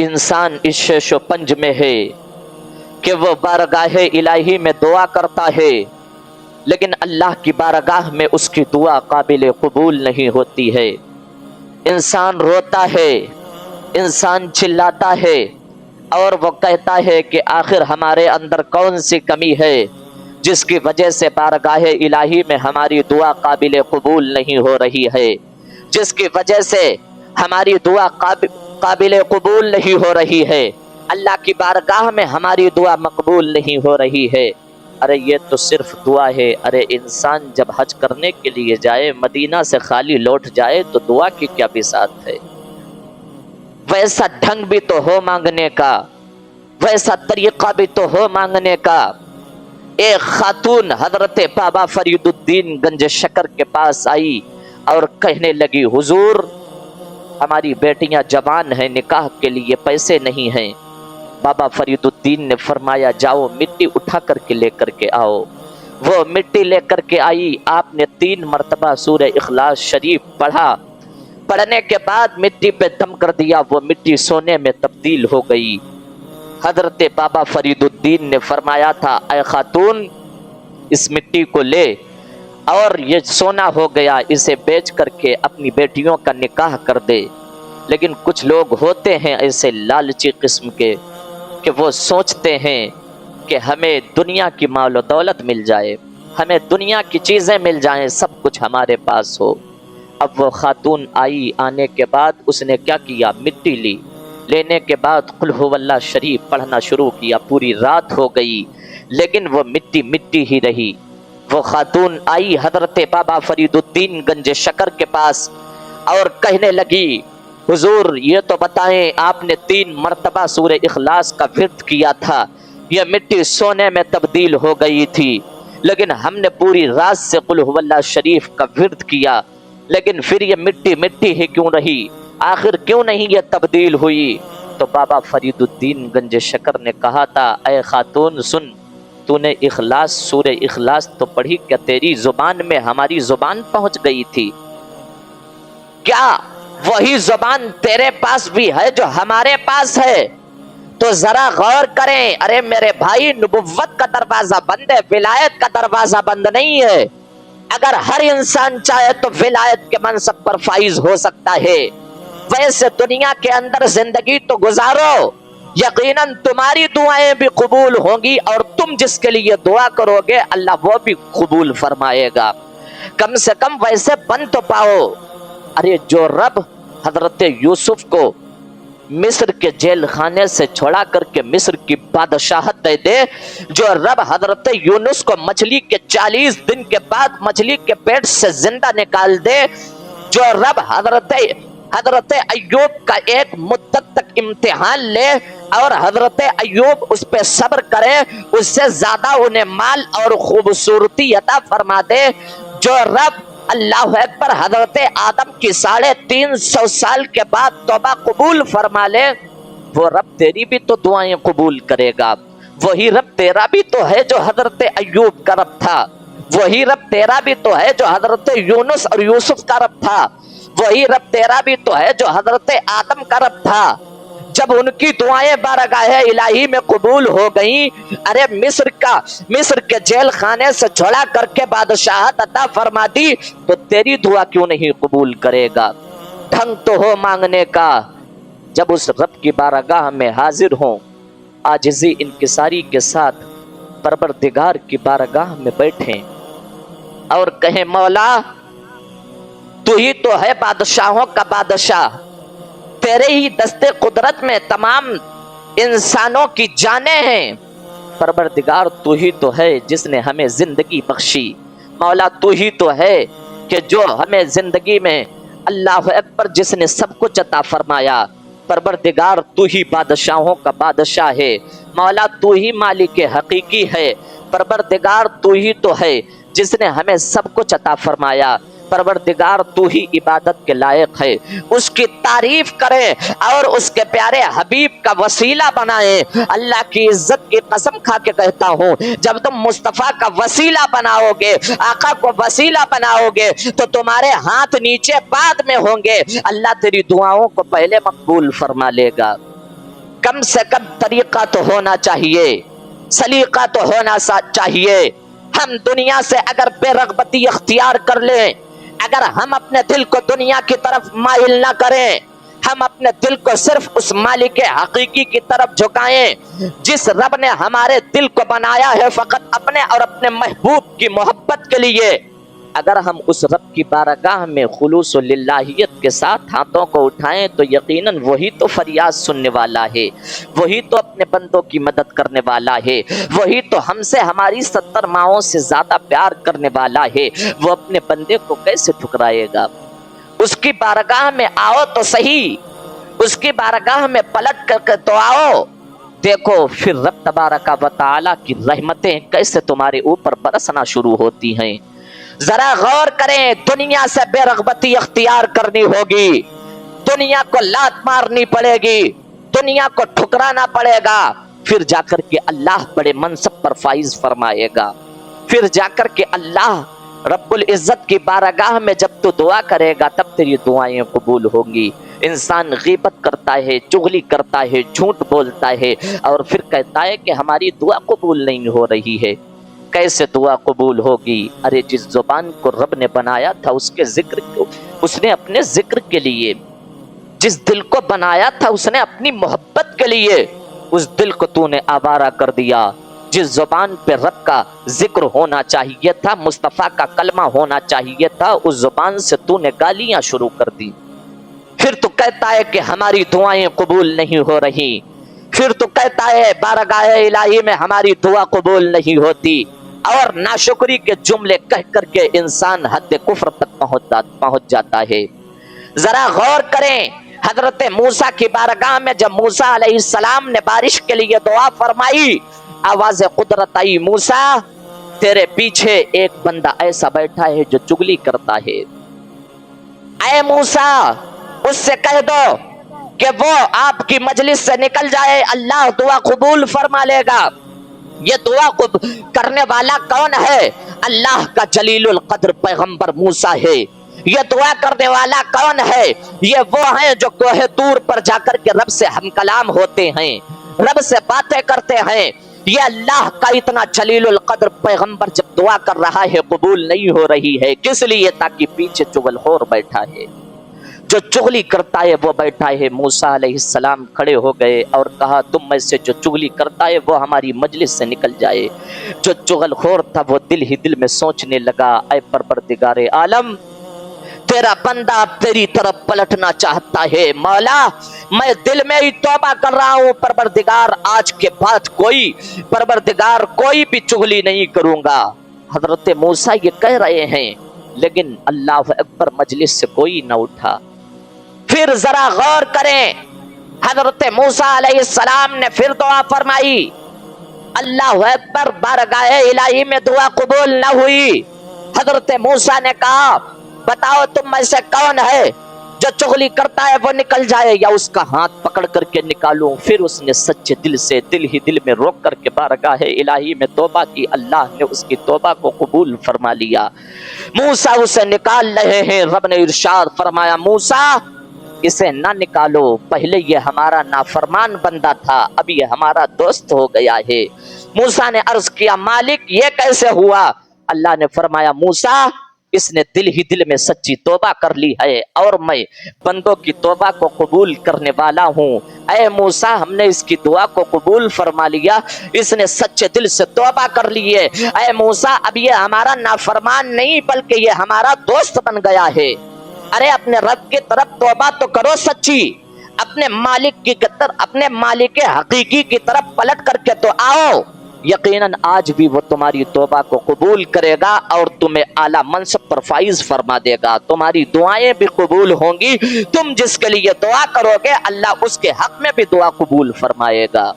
انسان اس شش و پنج میں ہے کہ وہ بارگاہ الہی میں دعا کرتا ہے، لیکن اللہ کی بارگاہ میں اس کی دعا قابل قبول نہیں ہوتی ہے۔ انسان روتا ہے، انسان چلاتا ہے، اور وہ کہتا ہے کہ آخر ہمارے اندر کون سی کمی ہے جس کی وجہ سے بارگاہ الہی میں ہماری دعا قابل قبول نہیں ہو رہی ہے، جس کی وجہ سے ہماری دعا قابل قبول نہیں ہو رہی ہے، اللہ کی بارگاہ میں ہماری دعا مقبول نہیں ہو رہی ہے۔ ارے یہ تو صرف دعا ہے۔ ارے انسان جب حج کرنے کے لیے جائے، مدینہ سے خالی لوٹ جائے تو دعا کی کیا بساط ہے؟ ویسا ڈھنگ بھی تو ہو مانگنے کا، ویسا طریقہ بھی تو ہو مانگنے کا۔ ایک خاتون حضرت بابا فرید الدین گنج شکر کے پاس آئی اور کہنے لگی، حضور ہماری بیٹیاں جوان ہیں، نکاح کے لیے پیسے نہیں ہیں۔ بابا فرید الدین نے فرمایا، جاؤ مٹی اٹھا کر کے لے کر کے آؤ۔ وہ مٹی لے کر کے آئی، آپ نے 3 مرتبہ سورہ اخلاص شریف پڑھا، پڑھنے کے بعد مٹی پہ دم کر دیا، وہ مٹی سونے میں تبدیل ہو گئی۔ حضرت بابا فرید الدین نے فرمایا تھا، اے خاتون اس مٹی کو لے، اور یہ سونا ہو گیا، اسے بیچ کر کے اپنی بیٹیوں کا نکاح کر دے۔ لیکن کچھ لوگ ہوتے ہیں ایسے لالچی قسم کے کہ وہ سوچتے ہیں کہ ہمیں دنیا کی مال و دولت مل جائے، ہمیں دنیا کی چیزیں مل جائیں، سب کچھ ہمارے پاس ہو۔ اب وہ خاتون آئی، آنے کے بعد اس نے کیا کیا، مٹی لی، لینے کے بعد قل ہو اللہ شریف پڑھنا شروع کیا، پوری رات ہو گئی لیکن وہ مٹی مٹی ہی رہی۔ وہ خاتون آئی حضرت بابا فرید الدین گنج شکر کے پاس اور کہنے لگی، حضور یہ تو بتائیں، آپ نے 3 مرتبہ سورہ اخلاص کا ورد کیا تھا، یہ مٹی سونے میں تبدیل ہو گئی تھی، لیکن ہم نے پوری رات سے قل ہو اللہ شریف کا ورد کیا، لیکن پھر یہ مٹی مٹی ہی کیوں رہی، آخر کیوں نہیں یہ تبدیل ہوئی؟ تو بابا فرید الدین گنج شکر نے کہا تھا، اے خاتون سن، تو نے اخلاص سورہ اخلاص تو پڑھی، کیا تیری زبان میں ہماری زبان پہنچ گئی تھی؟ کیا وہی زبان تیرے پاس بھی ہے جو ہمارے پاس ہے؟ تو ذرا غور کریں۔ ارے میرے بھائی، نبوت کا دروازہ بند ہے، ولایت کا دروازہ بند نہیں ہے۔ اگر ہر انسان چاہے تو ولایت کے منصب پر فائز ہو سکتا ہے۔ ویسے دنیا کے اندر زندگی تو گزارو، یقیناً تمہاری دعائیں بھی قبول ہوں گی، اور تم جس کے لیے دعا کرو گے اللہ وہ بھی قبول فرمائے گا۔ کم سے کم ویسے بن تو پاؤ۔ ارے جو رب حضرت یوسف کو مصر کے جیل خانے سے چھوڑا کر کے مصر کی بادشاہت دے دے، جو رب حضرت یونس کو مچھلی کے 40 دن کے بعد مچھلی کے پیٹ سے زندہ نکال دے، جو رب حضرت ایوب کا 1 مدت تک امتحان لے اور حضرت ایوب اس پہ صبر کرے، اس سے زیادہ انہیں مال اور خوبصورتی عطا فرما دے، جو رب اللہ اکبر حضرت آدم کی 350 سال کے بعد توبہ قبول فرما لے، وہ رب تیری بھی تو دعائیں قبول کرے گا۔ وہی رب تیرا بھی تو ہے جو حضرت ایوب کا رب تھا، وہی رب تیرا بھی تو ہے جو حضرت یونس اور یوسف کا رب تھا، وہی رب تیرا بھی تو ہے جو حضرت آدم کا رب تھا۔ جب ان کی دعائیں بارگاہ الہی میں قبول ہو گئیں، ارے مصر کے جیل خانے سے چھوڑا کر کے بادشاہت عطا فرما دی، تو تیری دعا کیوں نہیں قبول کرے گا؟ ڈھنگ تو ہو مانگنے کا۔ جب اس رب کی بارگاہ میں حاضر ہوں، عاجزی انکساری کے ساتھ پروردگار کی بارگاہ میں بیٹھیں اور کہیں، مولا تو ہی تو ہے بادشاہوں کا بادشاہ، تیرے ہی دستے قدرت میں تمام انسانوں کی جانیں ہیں، پروردگار تو ہی تو ہے جس نے ہمیں زندگی بخشی، مولا تو ہی تو ہے کہ جو ہمیں زندگی میں اللہ اکبر جس نے سب کچھ عطا فرمایا، پروردگار تو ہی بادشاہوں کا بادشاہ ہے، مولا تو ہی مالک حقیقی ہے، پروردگار تو ہی تو ہے جس نے ہمیں سب کچھ عطا فرمایا، پروردگار تو ہی عبادت کے لائق ہے۔ اس کی تعریف کریں اور اس کے پیارے حبیب کا وسیلہ بنائیں۔ اللہ کی عزت کی قسم کھا کے کہتا ہوں، جب تم مصطفیٰ کا وسیلہ بناؤ گے، آقا کو وسیلہ بناؤ گے، تو تمہارے ہاتھ نیچے بعد میں ہوں گے، اللہ تیری دعاؤں کو پہلے مقبول فرما لے گا۔ کم سے کم طریقہ تو ہونا چاہیے، سلیقہ تو ہونا چاہیے۔ ہم دنیا سے اگر بے رغبتی اختیار کر لیں، اگر ہم اپنے دل کو دنیا کی طرف مائل نہ کریں، ہم اپنے دل کو صرف اس مالک حقیقی کی طرف جھکائیں جس رب نے ہمارے دل کو بنایا ہے فقط اپنے اور اپنے محبوب کی محبت کے لیے، اگر ہم اس رب کی بارگاہ میں خلوص و للہیت کے ساتھ ہاتھوں کو اٹھائیں تو یقیناً وہی تو فریاد سننے والا ہے، وہی تو اپنے بندوں کی مدد کرنے والا ہے، وہی تو ہم سے ہماری 70 ماؤں سے زیادہ پیار کرنے والا ہے۔ وہ اپنے بندے کو کیسے ٹھکرائے گا؟ اس کی بارگاہ میں آؤ تو صحیح، اس کی بارگاہ میں پلٹ کر کے تو آؤ، دیکھو پھر رب تبارک و تعالی کی رحمتیں کیسے تمہارے اوپر برسنا شروع ہوتی ہیں۔ ذرا غور کریں، دنیا سے بے رغبتی اختیار کرنی ہوگی، دنیا کو لات مارنی پڑے گی، دنیا کو ٹھکرانا پڑے گا، پھر جا کر کے اللہ بڑے منصب پر فائز فرمائے گا، پھر جا کر کے اللہ رب العزت کی بارگاہ میں جب تو دعا کرے گا تب تیری دعائیں قبول ہوں گی۔ انسان غیبت کرتا ہے، چغلی کرتا ہے، جھوٹ بولتا ہے اور پھر کہتا ہے کہ ہماری دعا قبول نہیں ہو رہی ہے۔ کیسے دعا قبول ہوگی؟ ارے جس زبان کو رب نے بنایا تھا اس کے ذکر کو، اس نے اپنے ذکر کے لیے، جس دل کو بنایا تھا اس نے اپنی محبت کے لیے، اس دل کو تو نے آوارہ کر دیا۔ جس زبان پہ رب کا ذکر ہونا چاہیے تھا، مصطفیٰ کا کلمہ ہونا چاہیے تھا، اس زبان سے تو نے گالیاں شروع کر دی۔ پھر تو کہتا ہے کہ ہماری دعائیں قبول نہیں ہو رہی، پھر تو کہتا ہے بارگاہ الہی میں ہماری دعا قبول نہیں ہوتی، اور ناشکری کے جملے کہہ کر کے انسان حد کفر تک پہنچ جاتا ہے۔ ذرا غور کریں، حضرت موسیٰ کی بارگاہ میں جب موسیٰ علیہ السلام نے بارش کے لیے دعا فرمائی، آواز قدرت آئی، موسیٰ تیرے پیچھے ایک بندہ ایسا بیٹھا ہے جو چغلی کرتا ہے، اے موسیٰ اس سے کہہ دو کہ وہ آپ کی مجلس سے نکل جائے، اللہ دعا قبول فرما لے گا۔ یہ دعا کرنے والا کون ہے؟ اللہ کا جلیل القدر پیغمبر موسیٰ ہے۔ یہ دعا کرنے والا کون ہے؟ یہ وہ ہیں جو کوہ طور پر جا کر کے رب سے ہم کلام ہوتے ہیں، رب سے باتیں کرتے ہیں۔ یہ اللہ کا اتنا جلیل القدر پیغمبر جب دعا کر رہا ہے قبول نہیں ہو رہی ہے، کس لیے؟ تاکہ پیچھے چغل خور بیٹھا ہے، جو چغلی کرتا ہے وہ بیٹھا ہے۔ موسیٰ علیہ السلام کھڑے ہو گئے اور کہا تم میں سے جو چغلی کرتا ہے وہ ہماری مجلس سے نکل جائے۔ جو چغل خور تھا وہ دل ہی دل میں سوچنے لگا، اے پروردگار عالم، تیرا بندہ اب تیری طرف پلٹنا چاہتا ہے، مولا میں دل میں ہی توبہ کر رہا ہوں، پروردگار آج کے بعد کوئی بھی چغلی نہیں کروں گا۔ حضرت موسیٰ یہ کہہ رہے ہیں لیکن اللہ اکبر، مجلس سے کوئی نہ اٹھا۔ پھر ذرا غور کریں، حضرت موسیٰ علیہ السلام نے پھر دعا فرمائی، اللہ اکبر، بارگاہ الہی میں دعا قبول نہ ہوئی۔ حضرت موسیٰ نے کہا بتاؤ تم میں سے کون ہے جو چغلی کرتا ہے وہ نکل جائے یا اس کا ہاتھ پکڑ کر کے نکالوں۔ پھر اس نے سچے دل سے دل ہی دل میں روک کر کے بارگاہ الہی میں توبہ کی، اللہ نے اس کی توبہ کو قبول فرما لیا۔ موسیٰ اسے نکال رہے ہیں، رب نے ارشاد فرمایا موسیٰ اسے نہ نکالو، پہلے یہ ہمارا نافرمان بندہ تھا، اب یہ ہمارا دوست ہو گیا ہے۔ موسیٰ نے عرض کیا مالک یہ کیسے ہوا؟ اللہ نے فرمایا موسیٰ اس نے دل ہی دل میں سچی توبہ کر لی ہے اور میں بندوں کی توبہ کو قبول کرنے والا ہوں۔ اے موسیٰ ہم نے اس کی دعا کو قبول فرما لیا، اس نے سچے دل سے توبہ کر لی ہے۔ اے موسیٰ اب یہ ہمارا نافرمان نہیں بلکہ یہ ہمارا دوست بن گیا ہے۔ ارے اپنے رب کی طرف توبہ تو کرو سچی، اپنے مالک حقیقی کی طرف پلٹ کر کے تو آؤ، یقیناً آج بھی وہ تمہاری توبہ کو قبول کرے گا اور تمہیں اعلیٰ منصب پر فائز فرما دے گا، تمہاری دعائیں بھی قبول ہوں گی، تم جس کے لیے دعا کرو گے اللہ اس کے حق میں بھی دعا قبول فرمائے گا۔